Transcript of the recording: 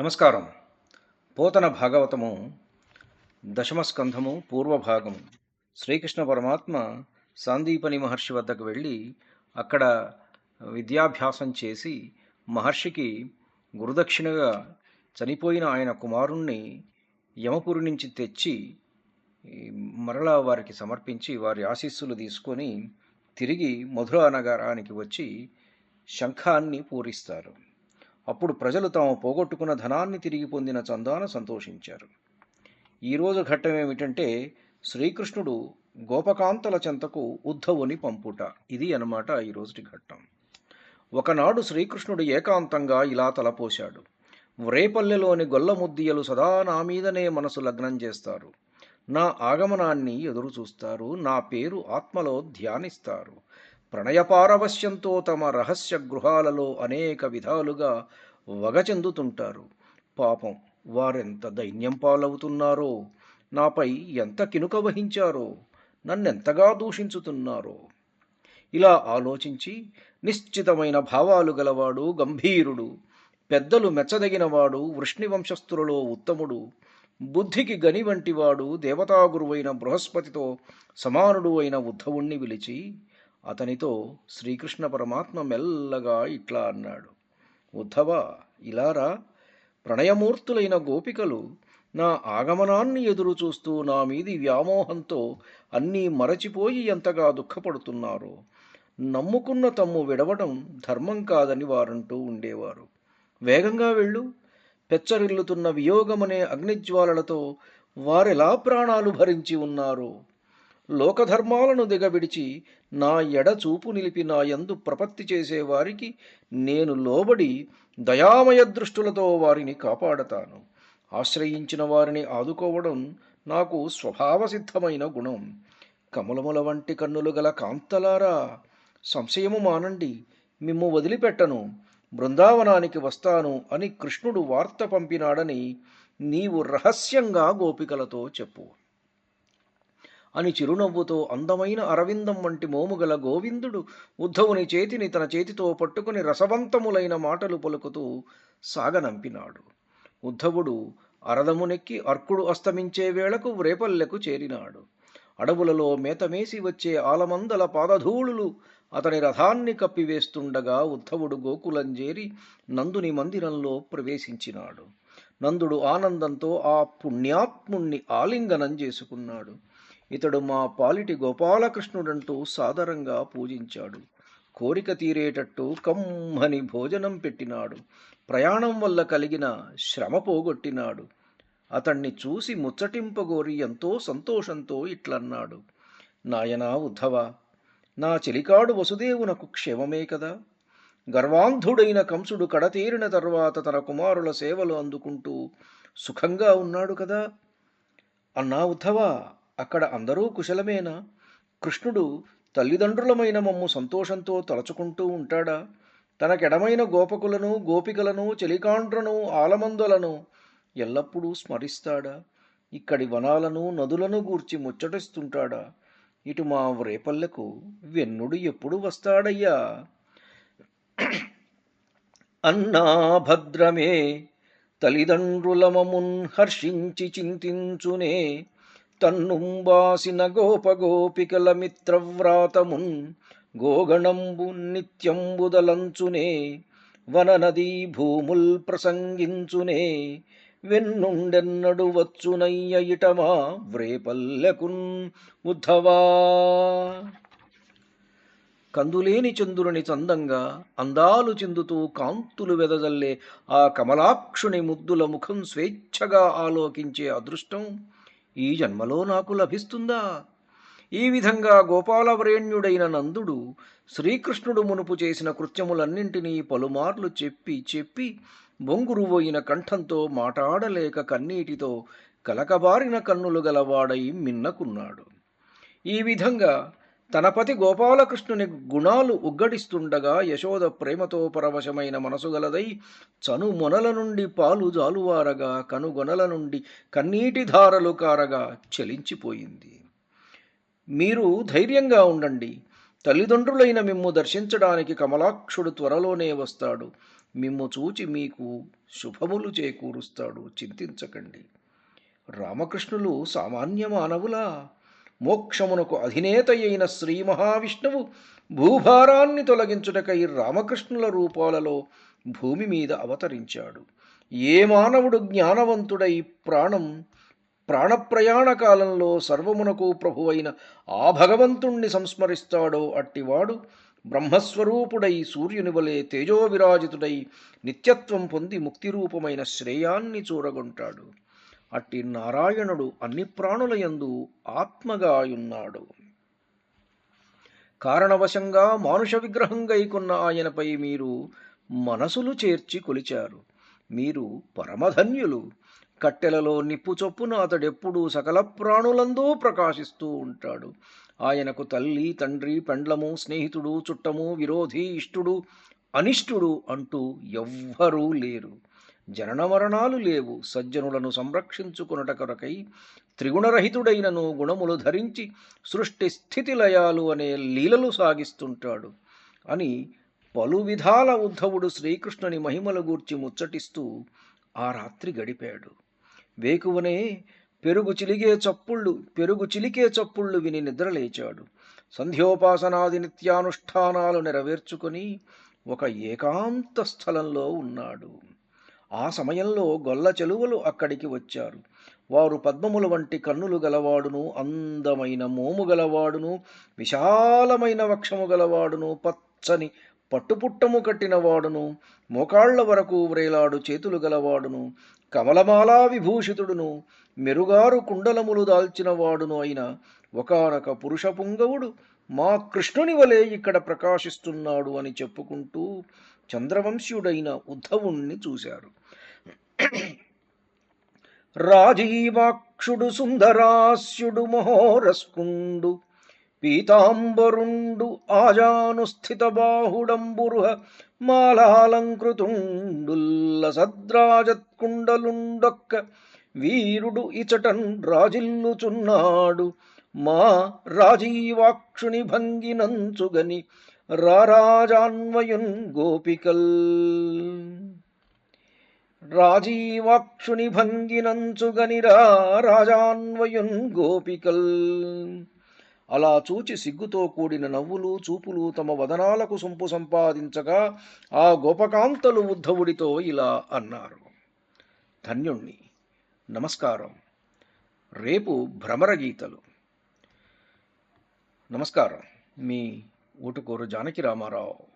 నమస్కారం. పోతన భాగవతము దశమస్కంధము పూర్వభాగము. శ్రీకృష్ణ పరమాత్మ సాందీపని మహర్షి వద్దకు వెళ్ళి అక్కడ విద్యాభ్యాసం చేసి మహర్షికి గురుదక్షిణగా చనిపోయిన ఆయన కుమారుణ్ణి యమపురి నుంచి తెచ్చి మరలా వారికి సమర్పించి వారి ఆశీస్సులు తీసుకొని తిరిగి మధురా నగరానికి వచ్చి శంఖాన్ని పూరిస్తారు. అప్పుడు ప్రజలు తాము పోగొట్టుకున్న ధనాన్ని తిరిగి పొందిన చందాన సంతోషించారు. ఈరోజు ఘట్టం ఏమిటంటే శ్రీకృష్ణుడు గోపకాంతల చెంతకు ఉద్ధవుని పంపుట. ఇది అన్నమాట ఈరోజుటి ఘట్టం. ఒకనాడు శ్రీకృష్ణుడు ఏకాంతంగా ఇలా తలపోశాడు. వ్రేపల్లెలోని గొల్లముద్దియలు సదా నా మీదనే మనసు లగ్నం చేస్తారు. నా ఆగమనాన్ని ఎదురు చూస్తారు. నా పేరు ఆత్మలో ధ్యానిస్తారు. ప్రణయపారవశ్యంతో తమ రహస్య గృహాలలో అనేక విధాలుగా వగ చెందుతుంటారు. పాపం, వారెంత దైన్యం పాలవుతున్నారో, నాపై ఎంత కినుక వహించారో, నన్నెంతగా దూషించుతున్నారో. ఇలా ఆలోచించి నిశ్చితమైన భావాలు గలవాడు, గంభీరుడు, పెద్దలు మెచ్చదగినవాడు, వృష్ణివంశస్థులలో ఉత్తముడు, బుద్ధికి గని వంటివాడు, దేవతాగురువైన బృహస్పతితో సమానుడు అయిన ఉద్ధవుణ్ణి పిలిచి అతనితో శ్రీకృష్ణ పరమాత్మ మెల్లగా ఇట్లా అన్నాడు. ఉద్ధవ, ఇలారా. ప్రణయమూర్తులైన గోపికలు నా ఆగమనాన్ని ఎదురు చూస్తూ నా మీది వ్యామోహంతో అన్నీ మరచిపోయి ఎంతగా దుఃఖపడుతున్నారో. నమ్ముకున్న తమ్ము విడవడం ధర్మం కాదని వారంటూ ఉండేవారు. వేగంగా వెళ్ళు. పెచ్చరిల్లుతున్న వియోగమనే అగ్నిజ్వాలలతో వారెలా ప్రాణాలు భరించి ఉన్నారో. లోకధర్మాలను దిగవిడిచి నా ఎడ చూపు నిలిపి నా యందు ప్రపత్తి చేసేవారికి నేను లోబడి దయామయ దృష్టులతో వారిని కాపాడతాను. ఆశ్రయించిన వారిని ఆదుకోవడం నాకు స్వభావసిద్ధమైన గుణం. కమలముల వంటి కన్నులు గల కాంతలారా, సంశయము మానండి, మిమ్ము వదిలిపెట్టను, బృందావనానికి వస్తాను అని కృష్ణుడు వార్త పంపినాడని నీవు రహస్యంగా గోపికలతో చెప్పు అని చిరునవ్వుతో అందమైన అరవిందం వంటి మోముగల గోవిందుడు ఉద్ధవుని చేతిని తన చేతితో పట్టుకుని రసవంతములైన మాటలు పలుకుతూ సాగనంపినాడు. ఉద్ధవుడు అరదమునెక్కి అర్కుడు అస్తమించే వేళకు వ్రేపల్లెకు చేరినాడు. అడవులలో మేతమేసి వచ్చే ఆలమందల పాదధూళులు అతని రథాన్ని కప్పివేస్తుండగా ఉద్ధవుడు గోకులంజేరి నందుని మందిరంలో ప్రవేశించినాడు. నందుడు ఆనందంతో ఆ పుణ్యాత్ముణ్ణి ఆలింగనం చేసుకున్నాడు. ఇతడు మా పాలిటి గోపాలకృష్ణుడంటూ సాదరంగా పూజించాడు. కోరిక తీరేటట్టు కమ్మని భోజనం పెట్టినాడు. ప్రయాణం వల్ల కలిగిన శ్రమ పోగొట్టినాడు. అతణ్ణి చూసి ముచ్చటింపగోరి ఎంతో సంతోషంతో ఇట్లన్నాడు. నాయనా ఉద్ధవ, నా చెలికాడు వసుదేవునకు క్షేమమే కదా? గర్వాంధుడైన కంసుడు కడతీరిన తర్వాత తన కుమారుల సేవలు అందుకుంటూ సుఖంగా ఉన్నాడు కదా? అన్నా ఉద్ధవ, అక్కడ అందరూ కుశలమేనా? కృష్ణుడు తల్లిదండ్రులమైన మమ్ము సంతోషంతో తలచుకుంటూ ఉంటాడా? తనకెడమైన గోపకులను, గోపికలను, చెలికాండ్రను, ఆలమందులను ఎల్లప్పుడూ స్మరిస్తాడా? ఇక్కడి వనాలను, నదులను గూర్చి ముచ్చటిస్తుంటాడా? ఇటు మా వ్రేపల్లెకు వెన్నుడు ఎప్పుడు వస్తాడయ్యా? అన్నా భద్రమే, తల్లిదండ్రులమమున్ హర్షించి చింతించునే, తన్నుంబాసిన గోపగోపికల మిత్రవ్రాతమున్ గోగణంబు నిత్యంబుదలంచునే, వననదీ భూముల్ ప్రసంగించునే, వెన్నుండెన్నడు వచ్చునయ్య ఇటమా వ్రేపల్లెకున్ ఉద్ధవా. కందులేని చంద్రుని చందంగా అందాలు చెందుతూ కాంతులు వెదజల్లే ఆ కమలాక్షుని ముద్దుల ముఖం స్వేచ్ఛగా ఆలోకించే అదృష్టం ఈ జన్మలో నాకు లభిస్తుందా? ఈ విధంగా గోపాలవరేణ్యుడైన నందుడు శ్రీకృష్ణుడు మునుపు చేసిన కృత్యములన్నింటినీ పలుమార్లు చెప్పి చెప్పి బొంగురువోయిన కంఠంతో మాటాడలేక కన్నీటితో కలకబారిన కన్నులు గలవాడై మిన్నకున్నాడు. ఈ విధంగా తనపతి గోపాలకృష్ణుని గుణాలు ఉగ్గడిస్తుండగా యశోద ప్రేమతో పరవశమైన మనసుగలదై చనుమొనల నుండి పాలు జాలువారగా, కనుగొనల నుండి కన్నీటి ధారలు కారగా చలించిపోయింది. మీరు ధైర్యంగా ఉండండి. తల్లిదండ్రులైన మిమ్ము దర్శించడానికి కమలాక్షుడు త్వరలోనే వస్తాడు. మిమ్ము చూచి మీకు శుభములు చేకూరుస్తాడు, చింతించకండి. రామకృష్ణులు సామాన్య మానవులా? మోక్షమునకు అధినేత అయిన శ్రీ మహావిష్ణువు భూభారాన్ని తొలగించుటకై రామకృష్ణుల రూపాలలో భూమి మీద అవతరించాడు. ఏ మానవుడు జ్ఞానవంతుడై ప్రాణప్రయాణ కాలంలో సర్వమునకు ప్రభువైన ఆ భగవంతుణ్ణి సంస్మరిస్తాడో అట్టివాడు బ్రహ్మస్వరూపుడై సూర్యుని వలె తేజోవిరాజితుడై నిత్యత్వం పొంది ముక్తిరూపమైన శ్రేయాన్ని చూరగొంటాడు. అట్టి నారాయణుడు అన్ని ప్రాణులయందు ఆత్మగాయున్నాడు. కారణవశంగా మానుష విగ్రహం గైకొన్న ఆయనపై మీరు మనసులు చేర్చి కొలిచారు. మీరు పరమధన్యులు. కట్టెలలో నిప్పు చొప్పున అతడెప్పుడూ సకల ప్రాణులందు ప్రకాశిస్తూ ఉంటాడు. ఆయనకు తల్లి, తండ్రి, పెండ్లము, స్నేహితుడు, చుట్టము, విరోధి, ఇష్టుడు, అనిష్టుడు అంటూ ఎవ్వరూ లేరు. జనన మరణాలు లేవు. సజ్జనులను సంరక్షించుకొనుట కొరకై త్రిగుణరహితుడైనను గుణములు ధరించి సృష్టి స్థితి లయాలు అనే లీలలు సాగిస్తుంటాడు అని పలు విధాల ఉద్ధవుడు శ్రీకృష్ణుని మహిమల గూర్చి ముచ్చటిస్తూ ఆ రాత్రి గడిపాడు. వేకువనే పెరుగు చిలికే చప్పుళ్ళు విని నిద్రలేచాడు. సంధ్యోపాసనాది నిత్యానుష్ఠానాలు నెరవేర్చుకొని ఒక ఏకాంత స్థలంలో ఉన్నాడు. ఆ సమయంలో గొల్ల చెలువలు అక్కడికి వచ్చారు. వారు పద్మముల వంటి కన్నులు గలవాడును, అందమైన మోము గలవాడును, విశాలమైన వక్షము గలవాడును, పచ్చని పట్టుపుట్టము కట్టినవాడును, మోకాళ్ల వరకు వ్రేలాడు చేతులు గలవాడును, కమలమాలా విభూషితుడును, మెరుగారు కుండలములు దాల్చినవాడును అయిన ఒకానొక పురుష పుంగవుడు మా కృష్ణుని వలె ఇక్కడ ప్రకాశిస్తున్నాడు అని చెప్పుకుంటూ చంద్రవంశ్యుడైన ఉద్ధవుణ్ణి చూశారు. రాజీవాక్షుడు, సుందరాస్యుడు, మహోరస్కుండు, పీతాంబరుండు, ఆజానుస్థిత బాహుడంబురుహ మాలాలంకృతుండుల్లసద్రాజత్కుండలుండొక్క వీరుడు ఇచటన్ రాజిల్లుచున్నాడు. మా రాజీవాక్షుని భంగినంచుగని రారాజాన్వయున్ గోపికల్. రాజీవాక్షుని భంగినంచుగని రాజాన్వయున్ గోపికల్. అలా చూచి సిగ్గుతో కూడిన నవ్వులు చూపులు తమ వదనాలకు సొంపు సంపాదించగా ఆ గోపకాంతలు ఉద్ధవుడితో ఇలా అన్నారు. ధన్యుణ్ణి. నమస్కారం. రేపు భ్రమర గీతలు. నమస్కారం. మీ ఊటుకూరు జానకి రామారావు.